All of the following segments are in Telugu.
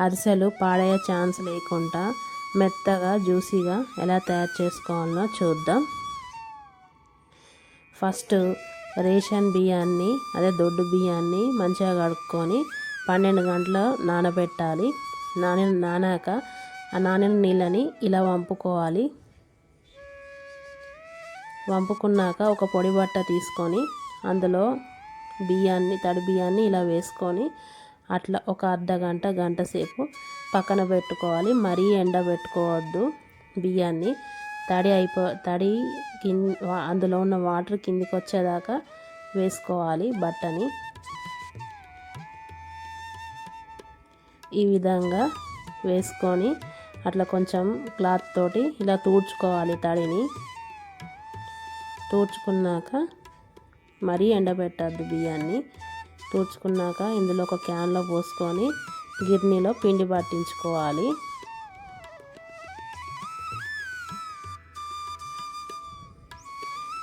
అరిసెలు పాడయ్యే ఛాన్స్ లేకుండా మెత్తగా జ్యూసీగా ఎలా తయారు చేసుకోవాలో చూద్దాం. ఫస్ట్ రేషన్ బియ్యాన్ని అదే దొడ్డు బియ్యాన్ని మంచిగా కడుక్కొని 12 గంటలు నానబెట్టాలి. నానాక ఆ నానిన నీళ్ళని ఇలా వంపుకోవాలి. వంపుకున్నాక ఒక పొడి బట్ట తీసుకొని అందులో తడి బియ్యాన్ని ఇలా వేసుకొని అట్లా ఒక అర్ధగంట గంట సేపు పక్కన పెట్టుకోవాలి. మరీ ఎండబెట్టుకోవద్దు బియ్యాన్ని. తడి అందులో ఉన్న వాటర్ కిందికి వచ్చేదాకా వేసుకోవాలి బట్టని. ఈ విధంగా వేసుకొని అట్లా కొంచెం క్లాత్ తోటి ఇలా తూడ్చుకోవాలి. తడిని తూడ్చుకున్నాక మరీ ఎండబెట్టద్దు బియ్యాన్ని. తూడ్చుకున్నాక ఇందులో ఒక క్యాన్లో పోసుకొని గిర్నీలో పిండి పట్టించుకోవాలి.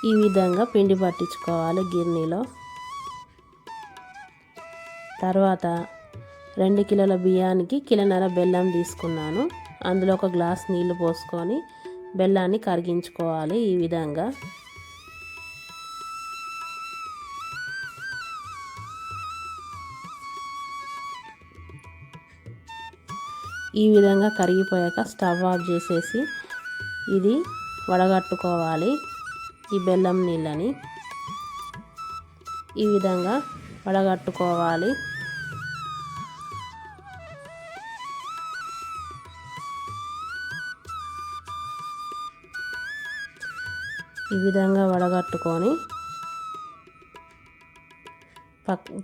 ఈ విధంగా పిండి పట్టించుకోవాలి గిర్నీలో. తర్వాత 2 కిలోల బియ్యానికి 1.5 కిలో బెల్లం తీసుకున్నాను. అందులో ఒక గ్లాస్ నీళ్లు పోసుకొని బెల్లాన్ని కరిగించుకోవాలి. ఈ విధంగా కరిగిపోయాక స్టవ్ ఆఫ్ చేసేసి ఇది వడగట్టుకోవాలి. ఈ బెల్లం నీళ్ళని ఈ విధంగా వడగట్టుకోవాలి. ఈ విధంగా వడగట్టుకొని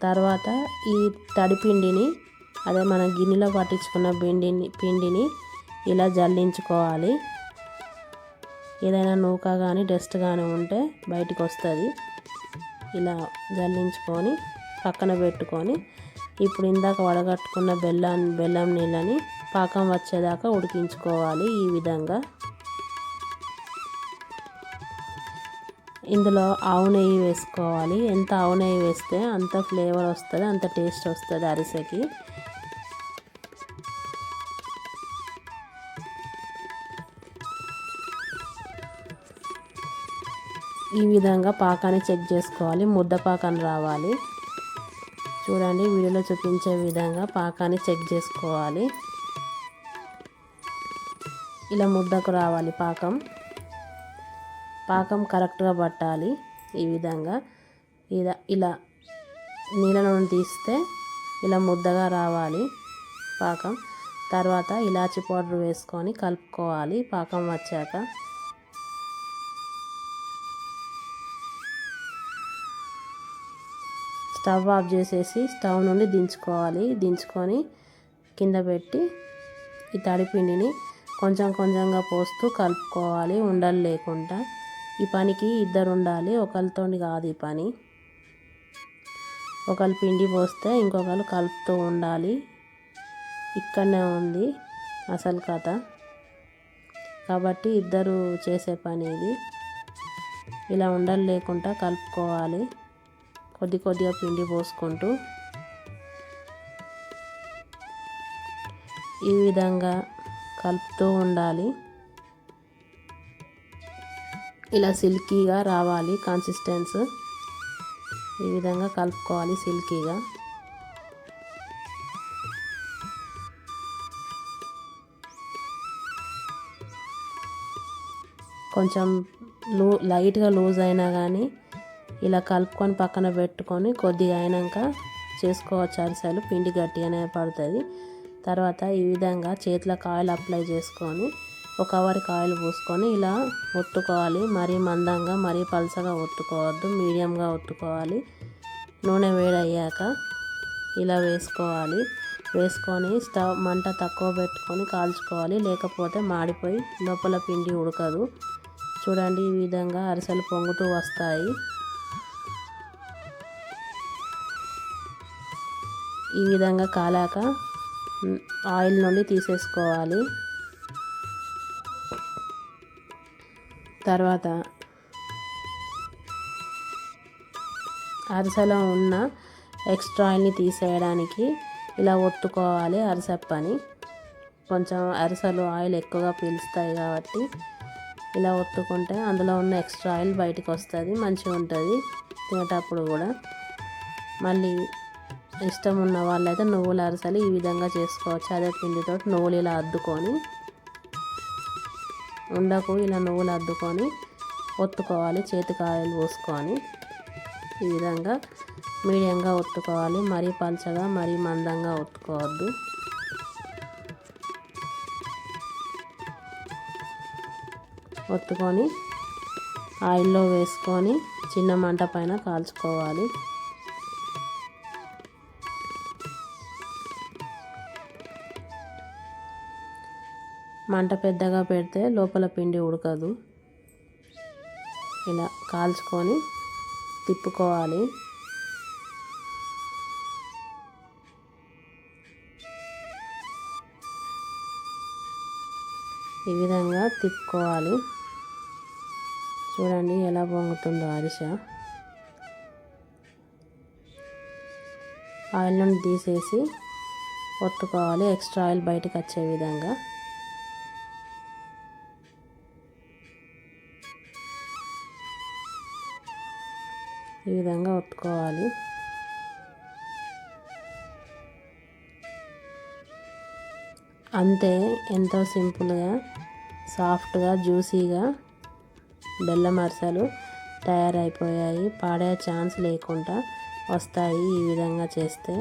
తర్వాత ఈ తడిపిండిని అదే మన గిన్నెలో పట్టించుకున్న పిండిని ఇలా జల్లించుకోవాలి. ఏదైనా నూక కానీ డస్ట్ కానీ ఉంటే బయటికి వస్తుంది. ఇలా జల్లించుకొని పక్కన పెట్టుకొని ఇప్పుడు ఇందాక వడగట్టుకున్న బెల్లం నీళ్ళని పాకం వచ్చేదాకా ఉడికించుకోవాలి. ఈ విధంగా ఇందులో ఆవు నెయ్యి వేసుకోవాలి. ఎంత ఆవు నెయ్యి వేస్తే అంత ఫ్లేవర్ వస్తుంది, అంత టేస్ట్ వస్తుంది అరిసెకి. ఈ విధంగా పాకాన్ని చెక్ చేసుకోవాలి. ముద్ద పాకాన్ని రావాలి. చూడండి వీడియోలో చూపించే విధంగా పాకాన్ని చెక్ చేసుకోవాలి. ఇలా ముద్దకు రావాలి పాకం కరెక్ట్గా పట్టాలి. ఈ విధంగా ఇలా నీళ్ళ నుండి తీస్తే ఇలా ముద్దగా రావాలి పాకం. తర్వాత ఇలాచి పౌడర్ వేసుకొని కలుపుకోవాలి పాకం వచ్చాక. స్టవ్ ఆఫ్ చేసేసి స్టవ్ నుండి దించుకొని కింద పెట్టి ఈ తడిపిండిని కొంచెం కొంచెంగా పోస్తూ కలుపుకోవాలి ఉండలు లేకుండా. ఈ పనికి 2 ఉండాలి, ఒకరితో కాదు ఈ పని. ఒకరు పిండి పోస్తే ఇంకొకరు కలుపుతూ ఉండాలి. ఇక్కడనే ఉంది అసలు కథ. కాబట్టి 2 చేసే పని ఇది. ఇలా ఉండలు లేకుండా కలుపుకోవాలి కొద్దిగా పిండి పోసుకుంటూ. ఈ విధంగా కలుపుతూ ఉండాలి. ఇలా సిల్కీగా రావాలి కన్సిస్టెన్స్. ఈ విధంగా కలుపుకోవాలి సిల్కీగా. కొంచెం లైట్గా లూజ్ అయినా కానీ ఇలా కలుపుకొని పక్కన పెట్టుకొని కొద్దిగా అయినాక చేసుకోవచ్చు అరిసెలు. పిండి గట్టిగానే పడుతుంది. తర్వాత ఈ విధంగా చేతులకు ఆయిల్ అప్లై చేసుకొని ఒక కవర్కి ఆయిల్ పోసుకొని ఇలా ఒత్తుకోవాలి. మరీ మందంగా మరీ పలసగా ఒత్తుకోవద్దు, మీడియంగా ఒత్తుకోవాలి. నూనె వేడయ్యాక ఇలా వేసుకొని స్టవ్ మంట తక్కువ పెట్టుకొని కాల్చుకోవాలి. లేకపోతే మాడిపోయి లోపల పిండి ఉడకదు. చూడండి ఈ విధంగా అరిసెలు పొంగుతూ వస్తాయి. ఈ విధంగా కాలాక ఆయిల్ నుండి తీసేసుకోవాలి. తర్వాత అరిసెలో ఉన్న ఎక్స్ట్రా ఆయిల్ని తీసేయడానికి ఇలా ఒత్తుకోవాలి అరిసెప్పని. కొంచెం అరిసెలు ఆయిల్ ఎక్కువగా పీలుస్తాయి కాబట్టి ఇలా ఒత్తుకుంటే అందులో ఉన్న ఎక్స్ట్రా ఆయిల్ బయటకు వస్తుంది, మంచిగా ఉంటుంది తినేటప్పుడు కూడా. మళ్ళీ ఇష్టం ఉన్న వాళ్ళైతే నువ్వుల అరిసెలు ఈ విధంగా చేసుకోవచ్చు. అదే పిండితో నువ్వులు ఇలా అద్దుకొని ఉండకు ఇలా నువ్వులు అద్దుకొని ఒత్తుకోవాలి. చేతికి ఆయిల్ పోసుకొని ఈ విధంగా మీడియంగా ఒత్తుకోవాలి. మరీ పల్చగా మరీ మందంగా ఒత్తుకోవద్దు. ఒత్తుకొని ఆయిల్లో వేసుకొని చిన్న మంట పైన కాల్చుకోవాలి. మంట పెద్దగా పెడితే లోపల పిండి ఉడకదు. ఇలా కాల్చుకొని తిప్పుకోవాలి. ఈ విధంగా తిప్పుకోవాలి. చూడండి ఎలా పొంగుతుందో అరిసె. ఆయిల్ నుండి తీసేసి ఒత్తుకోవాలి, ఎక్స్ట్రా ఆయిల్ బయటకు వచ్చే విధంగా. ఈ విధంగా ఒత్తుకోవాలి. అంతే, ఎంతో సింపుల్గా సాఫ్ట్గా జ్యూసీగా బెల్లం అరిసెలు తయారైపోయాయి. పాడే ఛాన్స్ లేకుండా వస్తాయి ఈ విధంగా చేస్తే.